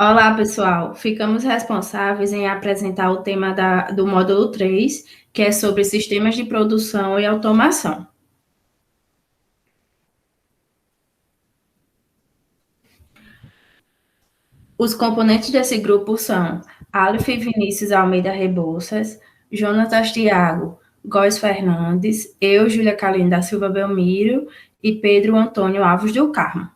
Olá, pessoal. Ficamos responsáveis em apresentar o tema do módulo 3, que é sobre sistemas de produção e automação. Os componentes desse grupo são Aleph Vinícius Almeida Rebouças, Jonatas Thiago Góes Fernandes, eu, Júlia Kalina da Silva Belmiro e Pedro Antônio Alves do Carmo.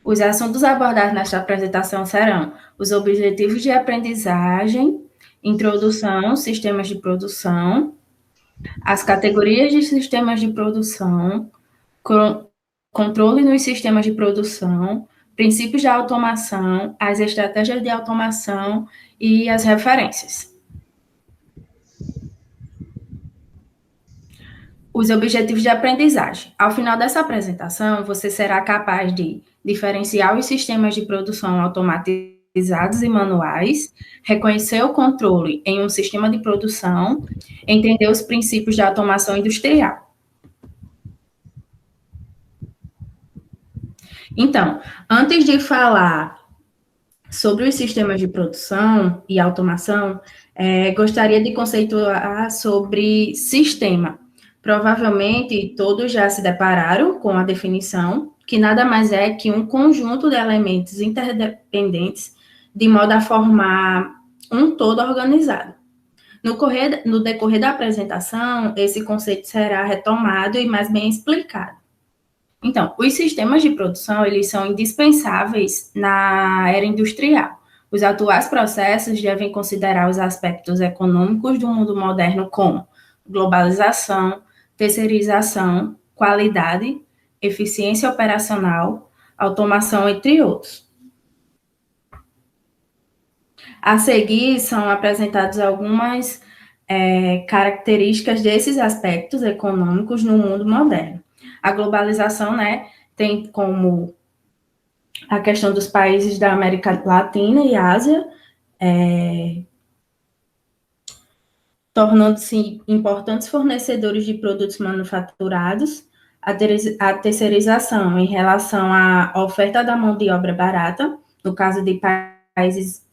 Os assuntos abordados nesta apresentação serão os objetivos de aprendizagem, introdução, sistemas de produção, as categorias de sistemas de produção, controle nos sistemas de produção, princípios de automação, as estratégias de automação e as referências. Os objetivos de aprendizagem. Ao final dessa apresentação, você será capaz de diferenciar os sistemas de produção automatizados e manuais, reconhecer o controle em um sistema de produção, entender os princípios de automação industrial. Então, antes de falar sobre os sistemas de produção e automação, gostaria de conceituar sobre sistema. Provavelmente todos já se depararam com a definição, que nada mais é que um conjunto de elementos interdependentes de modo a formar um todo organizado. No decorrer da apresentação, esse conceito será retomado e mais bem explicado. Então, os sistemas de produção, eles são indispensáveis na era industrial. Os atuais processos devem considerar os aspectos econômicos do mundo moderno como globalização, terceirização, qualidade, eficiência operacional, automação, entre outros. A seguir, são apresentadas algumas características desses aspectos econômicos no mundo moderno. A globalização, né, tem como a questão dos países da América Latina e Ásia, tornando-se importantes fornecedores de produtos manufaturados, a terceirização em relação à oferta da mão de obra barata, no caso de países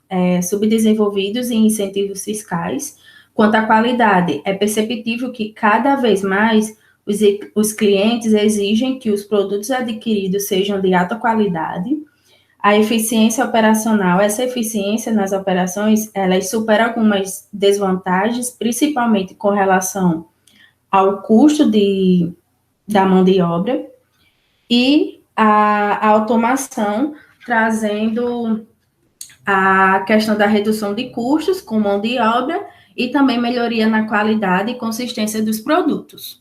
subdesenvolvidos e incentivos fiscais. Quanto à qualidade, é perceptível que cada vez mais os clientes exigem que os produtos adquiridos sejam de alta qualidade. A eficiência operacional, essa eficiência nas operações, elas supera algumas desvantagens, principalmente com relação ao custo da mão de obra, e a automação, trazendo a questão da redução de custos com mão de obra e também melhoria na qualidade e consistência dos produtos.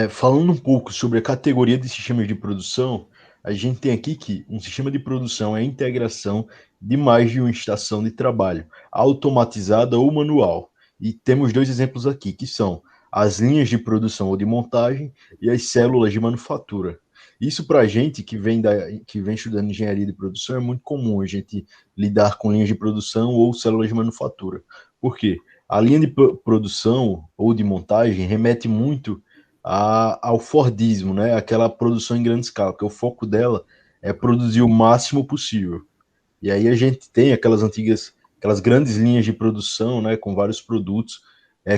Falando um pouco sobre a categoria de sistemas de produção, a gente tem aqui que um sistema de produção é a integração de mais de uma estação de trabalho, automatizada ou manual. E temos dois exemplos aqui, que são as linhas de produção ou de montagem e as células de manufatura. Isso para a gente que vem estudando engenharia de produção é muito comum a gente lidar com linhas de produção ou células de manufatura. Por quê? A linha de produção ou de montagem remete muito ao Fordismo, né? Aquela produção em grande escala, porque o foco dela é produzir o máximo possível. E aí a gente tem aquelas grandes linhas de produção, né? Com vários produtos,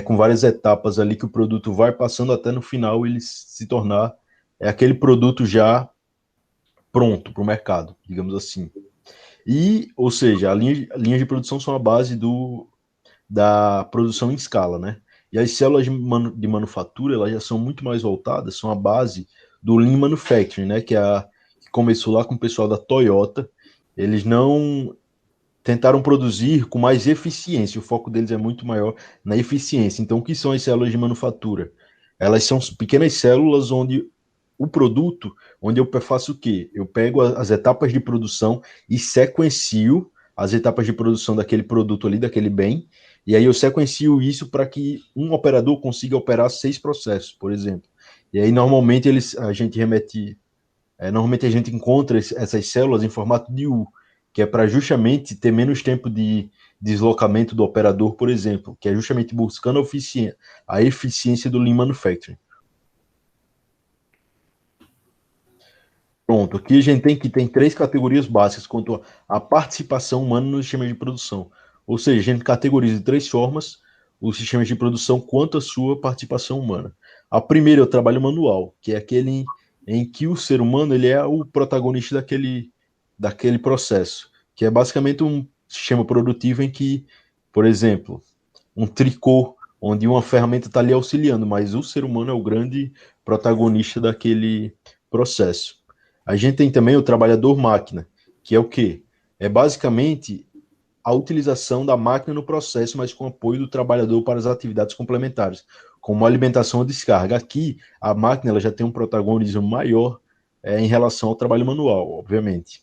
com várias etapas ali que o produto vai passando até no final ele se tornar aquele produto já pronto para o mercado, digamos assim. E, ou seja, linha de produção são a base da produção em escala, né? E as células de manufatura, elas já são muito mais voltadas, são a base do Lean Manufacturing, né? Que começou lá com o pessoal da Toyota. Eles não tentaram produzir com mais eficiência, o foco deles é muito maior na eficiência. Então, o que são as células de manufatura? Elas são pequenas células onde o produto, onde eu faço o quê? Eu pego as etapas de produção e sequencio as etapas de produção daquele produto ali, daquele bem, e aí eu sequencio isso para que um operador consiga operar 6 processos, por exemplo. E aí normalmente normalmente a gente encontra essas células em formato de U, que é para justamente ter menos tempo de deslocamento do operador, por exemplo, que é justamente buscando a eficiência do Lean Manufacturing. Pronto, aqui a gente tem 3 categorias básicas quanto à participação humana no sistema de produção. Ou seja, a gente categoriza de 3 formas os sistemas de produção quanto à sua participação humana. A primeira é o trabalho manual, que é aquele em que o ser humano ele é o protagonista daquele processo, que é basicamente um sistema produtivo em que, por exemplo, um tricô, onde uma ferramenta está ali auxiliando, mas o ser humano é o grande protagonista daquele processo. A gente tem também o trabalhador-máquina, que é o quê? É basicamente a utilização da máquina no processo, mas com apoio do trabalhador para as atividades complementares, como alimentação ou descarga. Aqui, a máquina ela já tem um protagonismo maior em relação ao trabalho manual, obviamente.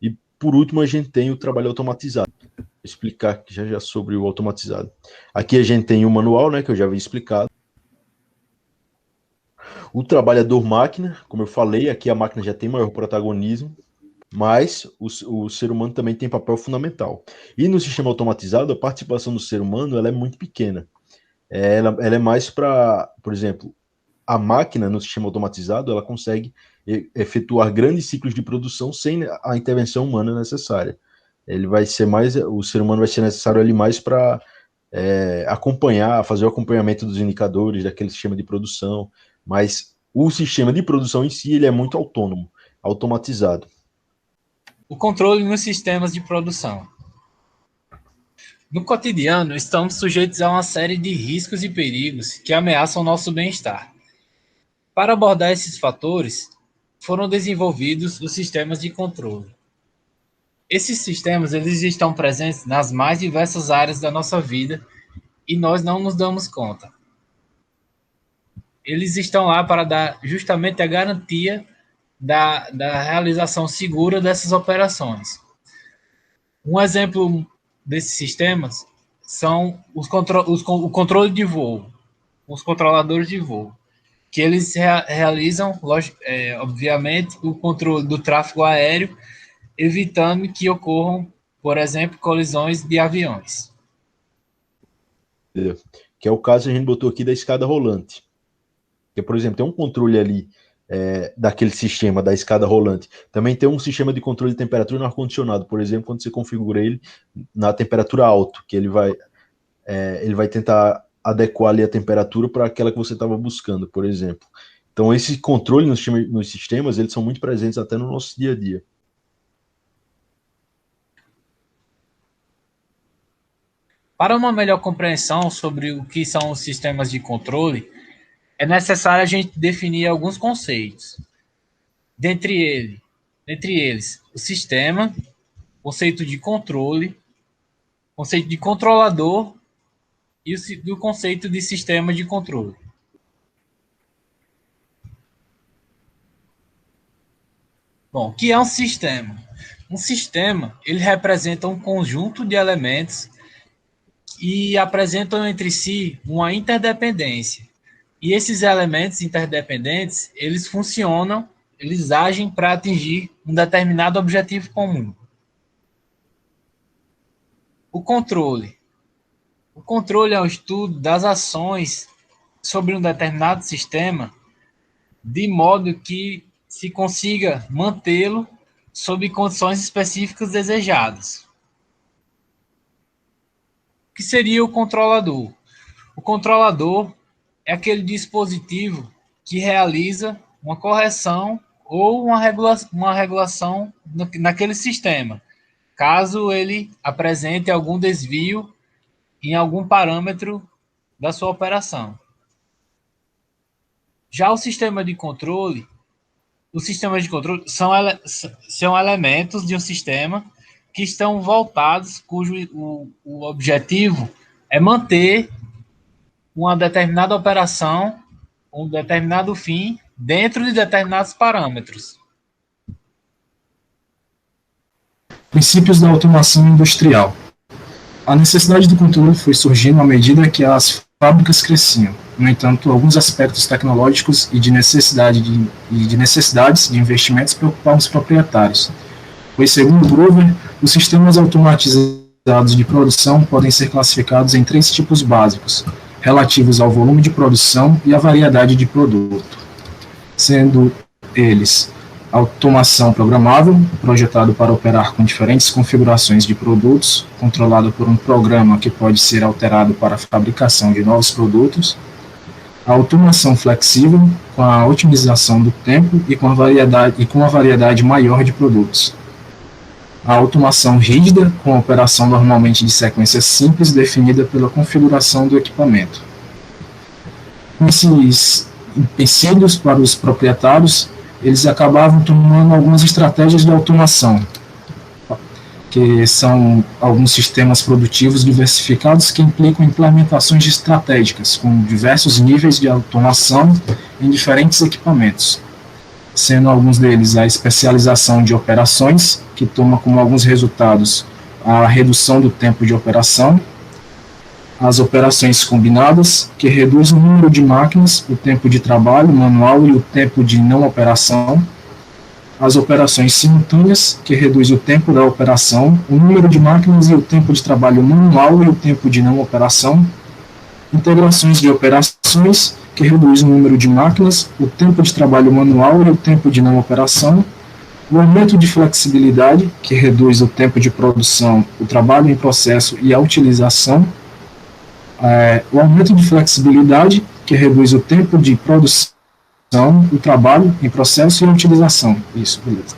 E, por último, a gente tem o trabalho automatizado. Vou explicar já sobre o automatizado. Aqui a gente tem o manual, né, que eu já havia explicado. O trabalhador-máquina, como eu falei, aqui a máquina já tem maior protagonismo, mas o ser humano também tem papel fundamental. E no sistema automatizado, a participação do ser humano ela é muito pequena. Ela é mais para, por exemplo, a máquina no sistema automatizado, ela consegue efetuar grandes ciclos de produção sem a intervenção humana necessária. O ser humano vai ser necessário ali mais para fazer o acompanhamento dos indicadores daquele sistema de produção, mas o sistema de produção em si ele é muito autônomo, automatizado. O controle nos sistemas de produção. No cotidiano, estamos sujeitos a uma série de riscos e perigos que ameaçam o nosso bem-estar. Para abordar esses fatores, foram desenvolvidos os sistemas de controle. Esses sistemas eles estão presentes nas mais diversas áreas da nossa vida e nós não nos damos conta. Eles estão lá para dar justamente a garantia da realização segura dessas operações. Um exemplo desses sistemas são o controle de voo, os controladores de voo, que eles realizam, obviamente, o controle do tráfego aéreo, evitando que ocorram, por exemplo, colisões de aviões. Que é o caso que a gente botou aqui da escada rolante. Que, por exemplo, tem um controle ali daquele sistema da escada rolante. Também tem um sistema de controle de temperatura no ar-condicionado, por exemplo, quando você configura ele na temperatura alta, que ele vai tentar adequar ali a temperatura para aquela que você estava buscando, por exemplo. Então, esse controle nos sistemas, eles são muito presentes até no nosso dia a dia. Para uma melhor compreensão sobre o que são os sistemas de controle, é necessário a gente definir alguns conceitos. Dentre eles, o sistema, conceito de controle, conceito de controlador e o conceito de sistema de controle. Bom, o que é um sistema? Um sistema, ele representa um conjunto de elementos e apresentam entre si uma interdependência. E esses elementos interdependentes, eles funcionam, eles agem para atingir um determinado objetivo comum. O controle. O controle é o estudo das ações sobre um determinado sistema, de modo que se consiga mantê-lo sob condições específicas desejadas. O que seria o controlador? O controlador é aquele dispositivo que realiza uma correção ou uma regulação naquele sistema, caso ele apresente algum desvio em algum parâmetro da sua operação. Já os sistemas de controle são elementos de um sistema que estão voltados, cujo o objetivo é manter uma determinada operação, um determinado fim, dentro de determinados parâmetros. Princípios da automação industrial. A necessidade do controle foi surgindo à medida que as fábricas cresciam. No entanto, alguns aspectos tecnológicos e de necessidades de investimentos preocupavam os proprietários, pois, segundo Grover, os sistemas automatizados de produção podem ser classificados em 3 tipos básicos, relativos ao volume de produção e à variedade de produto, sendo eles automação programável, projetado para operar com diferentes configurações de produtos, controlado por um programa que pode ser alterado para a fabricação de novos produtos, a automação flexível, com a otimização do tempo e com a variedade maior de produtos. A automação rígida, com a operação normalmente de sequência simples definida pela configuração do equipamento. Esses empecilhos para os proprietários, eles acabavam tomando algumas estratégias de automação, que são alguns sistemas produtivos diversificados que implicam implementações estratégicas, com diversos níveis de automação em diferentes equipamentos, sendo alguns deles a especialização de operações, que toma como alguns resultados a redução do tempo de operação, as operações combinadas, que reduz o número de máquinas, o tempo de trabalho manual e o tempo de não operação, as operações simultâneas, que reduz o tempo da operação, o número de máquinas e o tempo de trabalho manual e o tempo de não operação, integrações de operações, que reduz o número de máquinas, o tempo de trabalho manual e o tempo de não operação, o aumento de flexibilidade, que reduz o tempo de produção, o trabalho em processo e a utilização, o aumento de flexibilidade, que reduz o tempo de produção, o trabalho em processo e a utilização. Isso, beleza.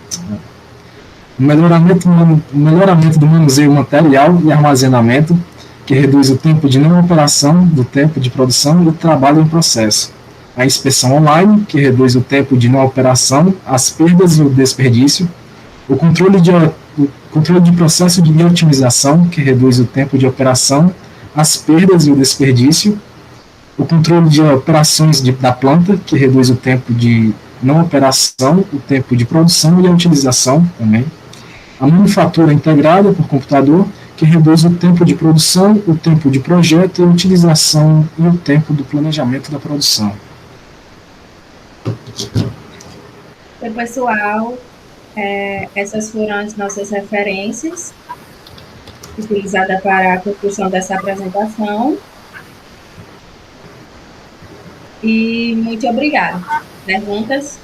O melhoramento do manuseio material e armazenamento, que reduz o tempo de não operação, do tempo de produção e do trabalho em processo. A inspeção online, que reduz o tempo de não operação, as perdas e o desperdício. O controle de processo de otimização, que reduz o tempo de operação, as perdas e o desperdício. O controle de operações da planta, que reduz o tempo de não operação, o tempo de produção e a utilização também. A manufatura integrada por computador, que reduz o tempo de produção, o tempo de projeto, a utilização e o tempo do planejamento da produção. Oi, pessoal, essas foram as nossas referências utilizadas para a construção dessa apresentação. E muito obrigada. Perguntas?